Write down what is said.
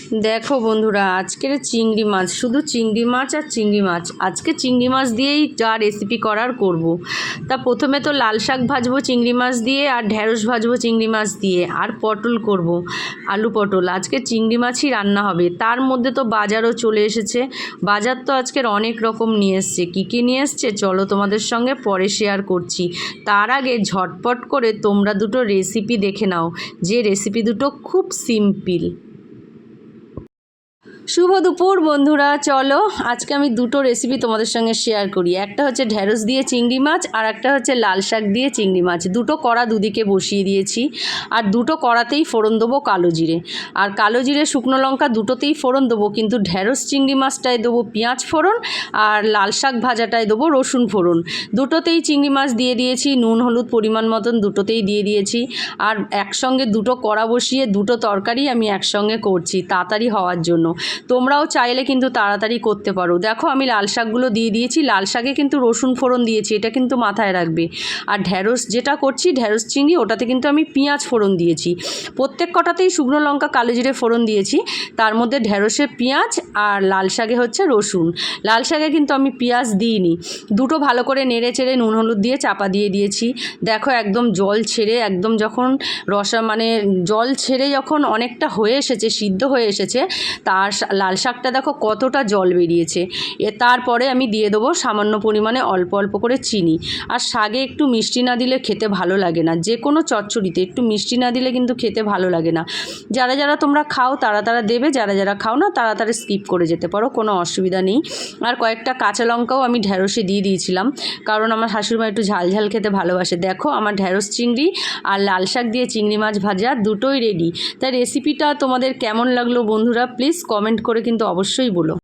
দেখো বন্ধুরা, আজকের চিংড়ি মাছ, শুধু চিংড়ি মাছ আর চিংড়ি মাছ। আজকে চিংড়ি মাছ দিয়েই যা রেসিপি করার করব। তা প্রথমে তো লাল শাক ভাজবো চিংড়ি মাছ দিয়ে, আর ঢ্যাঁড়স ভাজবো চিংড়ি মাছ দিয়ে, আর পটল করব, আলু পটল। আজকে চিংড়ি মাছই রান্না হবে। তার মধ্যে তো বাজারও চলে এসেছে। বাজার তো আজকের অনেক রকম নিয়ে এসছে। কী কী নিয়ে এসছে চলো তোমাদের সঙ্গে পরে শেয়ার করছি। তার আগে ঝটপট করে তোমরা দুটো রেসিপি দেখে নাও, যে রেসিপি দুটো খুব সিম্পল। শুভ দুপুর বন্ধুরা, চলো আজকে আমি দুটো রেসিপি তোমাদের সঙ্গে শেয়ার করি। একটা হচ্ছে ঢ্যাঁড়স দিয়ে চিংড়ি মাছ, আর একটা হচ্ছে লাল শাক দিয়ে চিংড়ি মাছ। দুটো কড়া দুদিকে বসিয়ে দিয়েছি, আর দুটো কড়াতেই ফোড়ন দেবো কালো জিরে। আর কালো জিরে শুকনো লঙ্কা দুটোতেই ফোড়ন দেবো, কিন্তু ঢ্যাঁড়স চিংড়ি মাছটায় দেবো পেঁয়াজ ফোড়ন, আর লাল শাক ভাজাটায় দেবো রসুন ফোড়ন। দুটোতেই চিংড়ি মাছ দিয়ে দিয়েছি, নুন হলুদ পরিমাণ মতন দুটোতেই দিয়ে দিয়েছি। আর একসঙ্গে দুটো কড়া বসিয়ে দুটো তরকারি আমি একসঙ্গে করছি তাড়াতাড়ি হওয়ার জন্য। তোমরাও চাইলে কিন্তু তাড়াতাড়ি করতে পারো। দেখো আমি লাল শাকগুলো দিয়ে দিয়েছি, লাল শাকে কিন্তু রসুন ফোড়ন দিয়েছি, এটা কিন্তু মাথায় রাখবে। আর ঢ্যাঁড়স যেটা করছি ঢ্যাঁড়স চিংড়ি, ওটাতে কিন্তু আমি পেঁয়াজ ফোড়ন দিয়েছি। প্রত্যেক কটাতেই শুকনো লঙ্কা কালো জিরে ফোড়ন দিয়েছি। তার মধ্যে ঢ্যাঁড়সে পেঁয়াজ, আর লাল শাকে হচ্ছে রসুন। লাল শাকে কিন্তু আমি পেঁয়াজ দিইনি। দুটো ভালো করে নেড়ে চেড়ে নুন হলুদ দিয়ে চাপা দিয়ে দিয়েছি। দেখো একদম জল ছেড়ে, একদম যখন জল ছেড়ে যখন অনেকটা হয়ে এসেছে, সিদ্ধ হয়ে এসেছে, তার লাল শাকটা দেখো কতটা জল বেরিয়েছে। তারপরে আমি দিয়ে দেবো সামান্য পরিমাণে অল্প অল্প করে চিনি। আর শাকে একটু মিষ্টি না দিলে খেতে ভালো লাগে না। যে কোনো চচ্চড়িতে একটু মিষ্টি না দিলে কিন্তু খেতে ভালো লাগে না। যারা যারা তোমরা খাও তারা তারা দেবে, যারা যারা খাও না তারা তারা স্কিপ করে যেতে পারো, কোনো অসুবিধা নেই। আর কয়েকটা কাঁচা লঙ্কাও আমি ঢ্যাঁড়সে দিয়ে দিয়েছিলাম, কারণ আমার শাশুড়িমা একটু ঝাল ঝাল খেতে ভালোবাসে। দেখো আমার ঢ্যাঁড়স চিংড়ি আর লাল শাক দিয়ে চিংড়ি মাছ ভাজা দুটোই রেডি। তাই রেসিপিটা তোমাদের কেমন লাগলো বন্ধুরা, প্লিজ কমেন্ট করে কিন্তু অবশ্যই বলো।